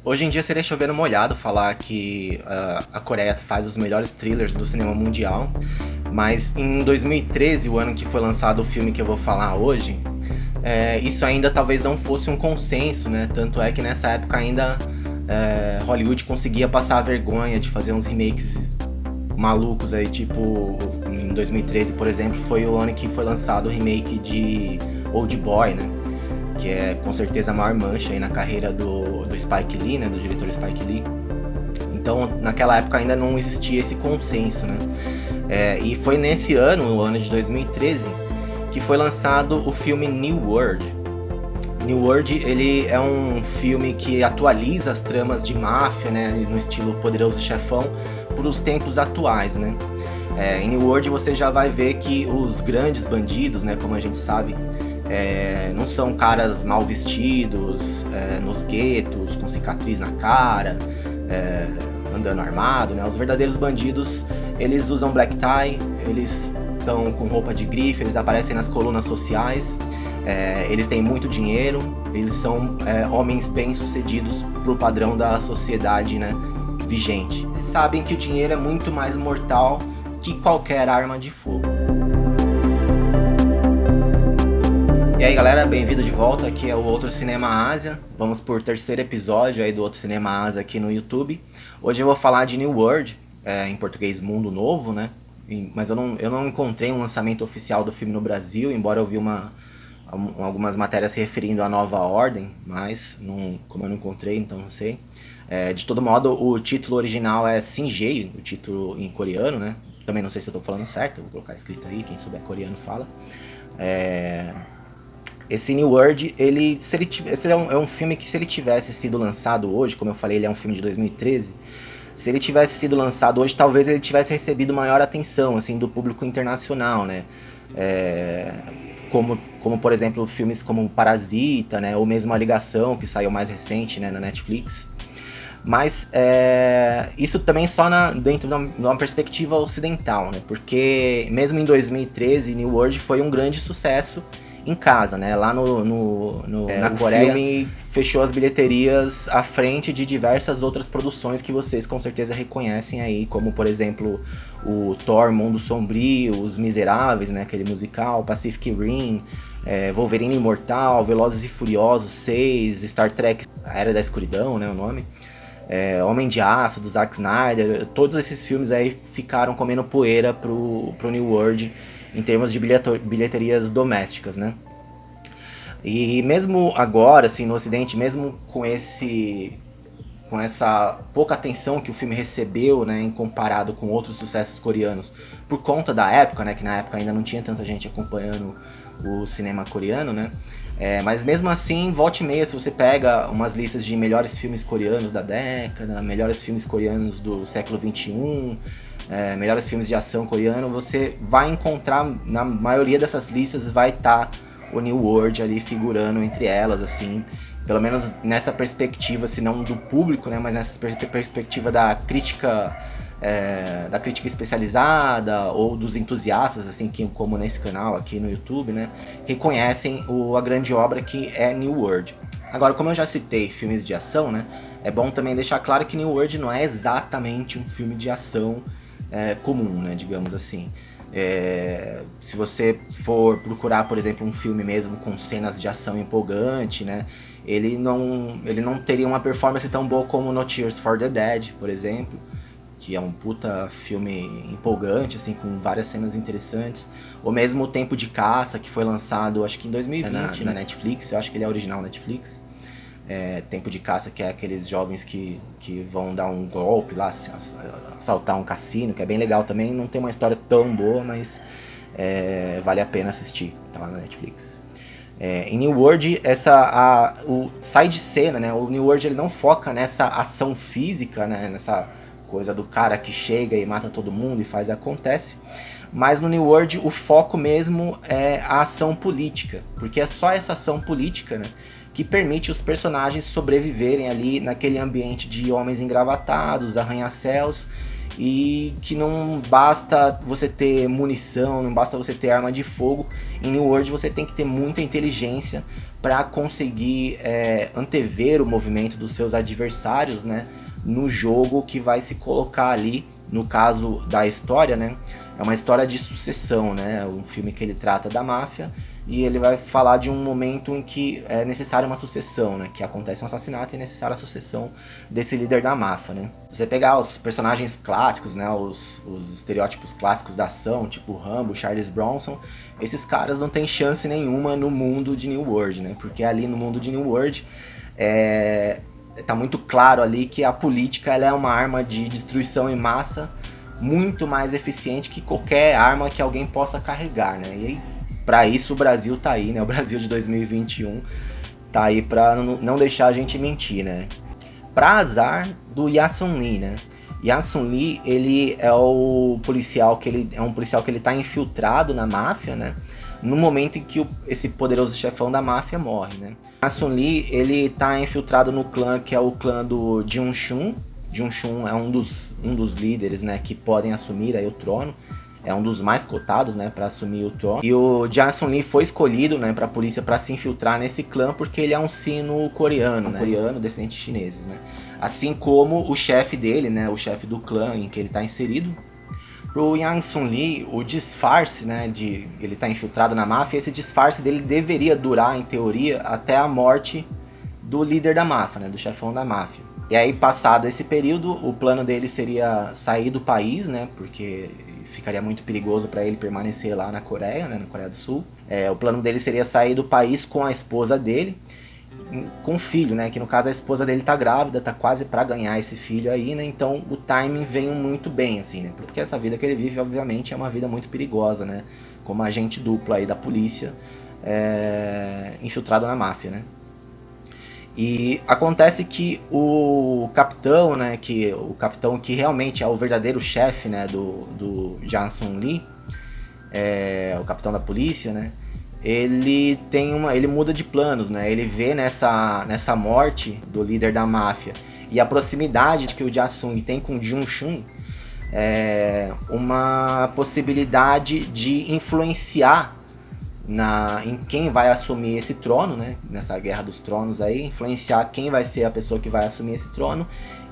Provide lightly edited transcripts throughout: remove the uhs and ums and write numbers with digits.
Hoje em dia seria chovendo molhado falar que a Coreia faz os melhores thrillers do cinema mundial, mas em 2013, o ano que foi lançado o filme que eu vou falar hoje, isso ainda talvez não fosse um consenso, né? Tanto é que nessa época ainda Hollywood conseguia passar a vergonha de fazer uns remakes malucos aí, tipo em 2013, por exemplo, foi o ano que foi lançado o remake de Old Boy, né? Que é com certeza a maior mancha aí na carreira do Spike Lee, né? Do diretor Spike Lee. Então, naquela época ainda não existia esse consenso, né? E foi nesse ano, o ano de 2013, que foi lançado o filme New World. New World, ele é um filme que atualiza as tramas de máfia, né? No estilo Poderoso Chefão, para os tempos atuais, né? Em New World você já vai ver que os grandes bandidos, né? Como a gente sabe, não são caras mal vestidos, nos guetos, com cicatriz na cara, andando armado, né? Os verdadeiros bandidos, eles usam black tie, eles estão com roupa de grife, eles aparecem nas colunas sociais, eles têm muito dinheiro, eles são homens bem-sucedidos pro padrão da sociedade, né, vigente. Eles sabem que o dinheiro é muito mais mortal que qualquer arma de fogo. E aí galera, bem-vindo de volta, aqui é o Outro Cinema Ásia. Vamos por terceiro episódio aí do Outro Cinema Ásia aqui no YouTube. Hoje eu vou falar de New World, em português Mundo Novo, né? Mas eu não encontrei um lançamento oficial do filme no Brasil, embora eu vi algumas matérias se referindo à Nova Ordem, mas como eu não encontrei, então não sei. De todo modo, o título original é Sinjei, o título em coreano, né? Também não sei se eu tô falando certo, vou colocar escrito aí, quem souber coreano fala. Esse New World, esse é um filme que, se ele tivesse sido lançado hoje, como eu falei, ele é um filme de 2013, se ele tivesse sido lançado hoje, talvez ele tivesse recebido maior atenção, assim, do público internacional, né? Como por exemplo, filmes como Parasita, né? Ou mesmo A Ligação, que saiu mais recente, né, na Netflix. Mas isso também só dentro de uma perspectiva ocidental, né? Porque mesmo em 2013, New World foi um grande sucesso em casa, né? Lá na Coreia, o filme fechou as bilheterias à frente de diversas outras produções que vocês com certeza reconhecem aí, como por exemplo o Thor Mundo Sombrio, Os Miseráveis, né? Aquele musical, Pacific Rim, Wolverine Imortal, Velozes e Furiosos 6, Star Trek A Era da Escuridão, né? O nome. Homem de Aço, do Zack Snyder, todos esses filmes aí ficaram comendo poeira pro New World em termos de bilheterias domésticas, né? E mesmo agora, assim, no Ocidente, mesmo com essa pouca atenção que o filme recebeu, né, em comparado com outros sucessos coreanos, por conta da época, né, que na época ainda não tinha tanta gente acompanhando o cinema coreano, né? Mas mesmo assim, volta e meia, se você pega umas listas de melhores filmes coreanos da década, melhores filmes coreanos do século XXI, melhores filmes de ação coreano, você vai encontrar, na maioria dessas listas, vai estar o New World ali figurando entre elas, assim, pelo menos nessa perspectiva, se não do público, né, mas nessa perspectiva da crítica especializada ou dos entusiastas, assim, como nesse canal aqui no YouTube, né, reconhecem a grande obra que é New World. Agora, como eu já citei filmes de ação, né, é bom também deixar claro que New World não é exatamente um filme de ação comum, né, digamos assim. Se você for procurar, por exemplo, um filme mesmo com cenas de ação empolgante, né, ele não teria uma performance tão boa como No Tears for the Dead, por exemplo, que é um puta filme empolgante, assim, com várias cenas interessantes. Ou mesmo O Tempo de Caça, que foi lançado, acho que em 2020, na Netflix, eu acho que ele é original Netflix. Tempo de Caça, que é aqueles jovens que vão dar um golpe lá, assaltar um cassino, que é bem legal também. Não tem uma história tão boa, mas vale a pena assistir, tá lá na Netflix. Em New World, o sai de cena, né? O New World, ele não foca nessa ação física, né? Nessa coisa do cara que chega e mata todo mundo e faz e acontece. Mas no New World o foco mesmo é a ação política, porque é só essa ação política, né, que permite os personagens sobreviverem ali naquele ambiente de homens engravatados, arranha-céus, e que não basta você ter munição, não basta você ter arma de fogo. Em New World você tem que ter muita inteligência para conseguir antever o movimento dos seus adversários, né, no jogo que vai se colocar ali, no caso da história, né, é uma história de sucessão, né, um filme que ele trata da máfia, e ele vai falar de um momento em que é necessária uma sucessão, né? Que acontece um assassinato e é necessária a sucessão desse líder da máfia, né? Se você pegar os personagens clássicos, né? Os estereótipos clássicos da ação, tipo Rambo, Charles Bronson, esses caras não têm chance nenhuma no mundo de New World, né? Porque ali no mundo de New World tá muito claro ali que a política ela é uma arma de destruição em massa muito mais eficiente que qualquer arma que alguém possa carregar, né? E aí, para isso o Brasil tá aí, né? O Brasil de 2021 tá aí para não deixar a gente mentir, né? Pra azar do Jason Lee, né? Jason Lee, ele é o policial que ele tá infiltrado na máfia, né? No momento em que esse poderoso chefão da máfia morre, né? Jason Lee, ele tá infiltrado no clã que é o clã do Jung Chun. Jung Chun é um dos líderes, né, que podem assumir aí o trono. É um dos mais cotados, né, para assumir o trono. E o Jason Lee foi escolhido, né, para a polícia para se infiltrar nesse clã porque ele é um sino-coreano, né, coreano, descendente de chineses, né. Assim como o chefe dele, né, o chefe do clã em que ele está inserido. Pro Jason Lee, o disfarce, né, de ele estar infiltrado na máfia, esse disfarce dele deveria durar, em teoria, até a morte do líder da máfia, né, do chefão da máfia. E aí, passado esse período, o plano dele seria sair do país, né, porque ficaria muito perigoso para ele permanecer lá na Coreia, né, na Coreia do Sul. O plano dele seria sair do país com a esposa dele, com o filho, né, que no caso a esposa dele tá grávida, tá quase para ganhar esse filho aí, né, então o timing vem muito bem, assim, né, porque essa vida que ele vive, obviamente, é uma vida muito perigosa, né, como agente duplo aí da polícia, infiltrado na máfia, né. E acontece que o capitão, né, o capitão que realmente é o verdadeiro chefe, né, do Jason Lee, o capitão da polícia, né, ele muda de planos, né, ele vê nessa morte do líder da máfia e a proximidade que o Jason Lee tem com o Jung Chun, uma possibilidade de influenciar em quem vai assumir esse trono, né? Nessa guerra dos tronos aí, influenciar quem vai ser a pessoa que vai assumir esse trono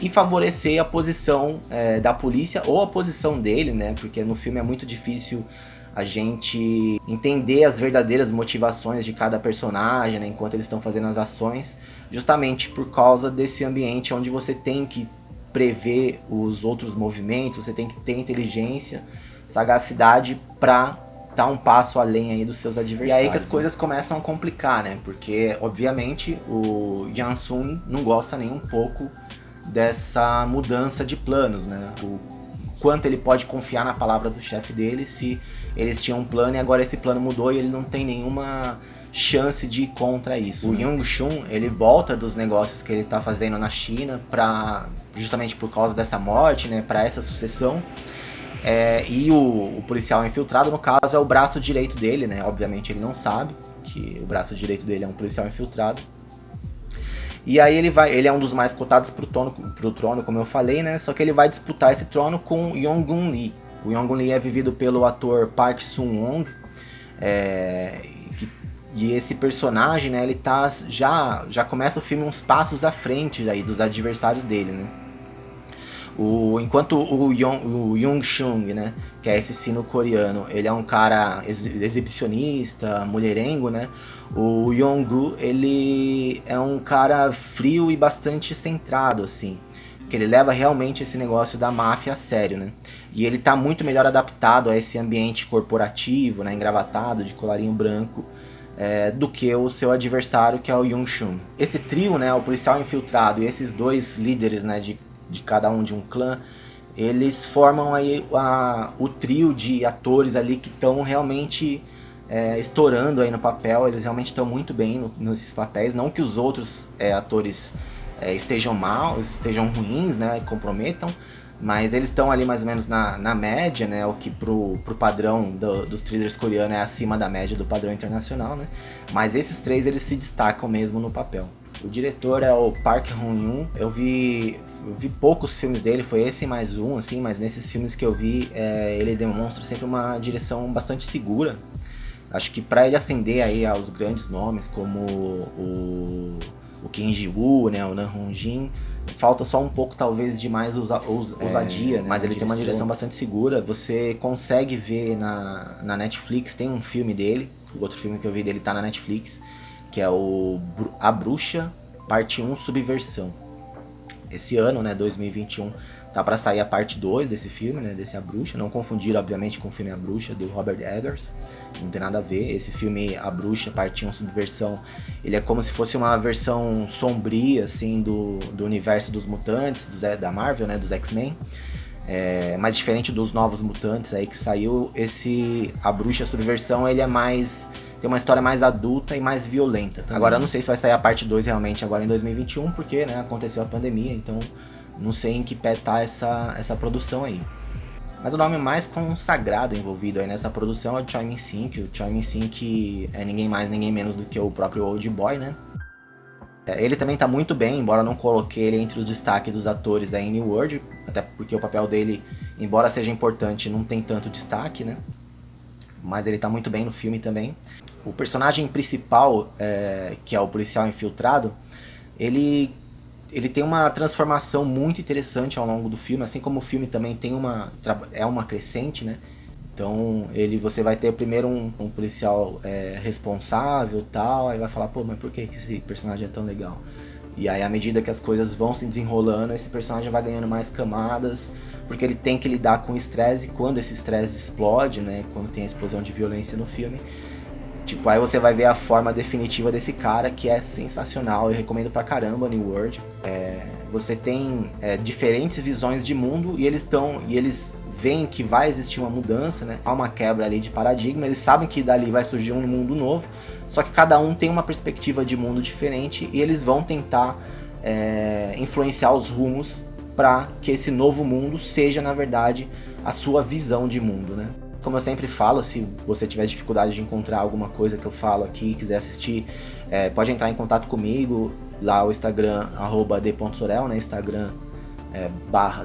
e favorecer a posição da polícia ou a posição dele, né? Porque no filme é muito difícil a gente entender as verdadeiras motivações de cada personagem, né? Enquanto eles estão fazendo as ações, justamente por causa desse ambiente onde você tem que prever os outros movimentos, você tem que ter inteligência, sagacidade para tá um passo além aí dos seus adversários. E aí que as coisas começam a complicar, né? Porque, obviamente, o Jason não gosta nem um pouco dessa mudança de planos, né? O quanto ele pode confiar na palavra do chefe dele se eles tinham um plano e agora esse plano mudou e ele não tem nenhuma chance de ir contra isso. O Jung Chun, ele volta dos negócios que ele tá fazendo na China justamente por causa dessa morte, né? Para essa sucessão. E o policial infiltrado, no caso, é o braço direito dele, né? Obviamente ele não sabe que o braço direito dele é um policial infiltrado. E aí ele é um dos mais cotados pro trono, como eu falei, né? Só que ele vai disputar esse trono com Yong-gun Lee. O Yong-gun Lee é vivido pelo ator Park Sun-won. E esse personagem, né? Ele tá já começa o filme uns passos à frente aí dos adversários dele, né? Enquanto o Jung Chun, né, que é esse sino-coreano, ele é um cara exibicionista, mulherengo, né? O Yong-gu, ele é um cara frio e bastante centrado, assim. Que ele leva realmente esse negócio da máfia a sério, né? E ele tá muito melhor adaptado a esse ambiente corporativo, né, engravatado, de colarinho branco, do que o seu adversário, que é o Jung Chun. Esse trio, né, o policial infiltrado e esses dois líderes, né, de cada um de um clã, eles formam aí o trio de atores ali que estão realmente estourando aí no papel. Eles realmente estão muito bem nesses papéis, não que os outros atores estejam ruins, né, comprometam, mas eles estão ali mais ou menos na média, né, o que pro padrão dos thrillers coreanos é acima da média do padrão internacional, né, mas esses três eles se destacam mesmo no papel. O diretor é o Park Hyun-yoon. Eu vi poucos filmes dele, foi esse e mais um, assim, mas nesses filmes que eu vi, ele demonstra sempre uma direção bastante segura. Acho que para ele ascender aí aos grandes nomes como o Kim Ji-woo, né, o Nam Hong-jin, falta só um pouco talvez de mais ousadia, né, mas ele tem uma direção bastante segura. Você consegue ver na Netflix, tem um filme dele, o outro filme que eu vi dele tá na Netflix, que é A Bruxa, parte 1, Subversão. Esse ano, né, 2021, tá para sair a parte 2 desse filme, né, desse A Bruxa. Não confundir, obviamente, com o filme A Bruxa, do Robert Eggers. Não tem nada a ver. Esse filme, A Bruxa, parte 1, Subversão, ele é como se fosse uma versão sombria, assim, do universo dos mutantes, da Marvel, né, dos X-Men. Mais diferente dos Novos Mutantes aí que saiu, A Bruxa Subversão, ele é mais... tem uma história mais adulta e mais violenta. Agora eu não sei se vai sair a parte 2 realmente agora em 2021, porque, né, aconteceu a pandemia, então não sei em que pé tá essa produção aí. Mas o nome mais consagrado envolvido aí nessa produção é o Choi Min-sik. O Choi Min-sik é ninguém mais, ninguém menos do que o próprio Old Boy, né? Ele também tá muito bem, embora não coloquei ele entre os destaques dos atores aí em New World, até porque o papel dele, embora seja importante, não tem tanto destaque, né? Mas ele tá muito bem no filme também. O personagem principal, que é o policial infiltrado, ele tem uma transformação muito interessante ao longo do filme, assim como o filme também é uma crescente, né? Então você vai ter primeiro um policial responsável e tal, aí vai falar, pô, mas por que esse personagem é tão legal? E aí à medida que as coisas vão se desenrolando, esse personagem vai ganhando mais camadas, porque ele tem que lidar com estresse, e quando esse estresse explode, né, quando tem a explosão de violência no filme, tipo, aí você vai ver a forma definitiva desse cara, que é sensacional. Eu recomendo pra caramba New World. Você tem diferentes visões de mundo e eles veem que vai existir uma mudança, né? Há uma quebra ali de paradigma. Eles sabem que dali vai surgir um mundo novo, só que cada um tem uma perspectiva de mundo diferente e eles vão tentar influenciar os rumos para que esse novo mundo seja, na verdade, a sua visão de mundo, né? Como eu sempre falo, se você tiver dificuldade de encontrar alguma coisa que eu falo aqui, quiser assistir, pode entrar em contato comigo, lá o Instagram, @d.sorel, né, Instagram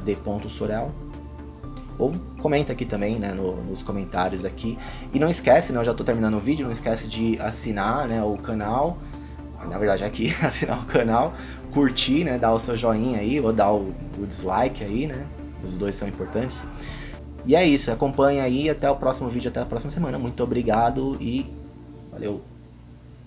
/d.sorel, ou comenta aqui também, né, nos comentários aqui. E não esquece, né, eu já tô terminando o vídeo, não esquece de assinar, né, o canal, na verdade aqui, assinar o canal, curtir, né, dar o seu joinha aí, ou dar o dislike aí, né, os dois são importantes. E é isso, acompanha aí, até o próximo vídeo, até a próxima semana. Muito obrigado e valeu!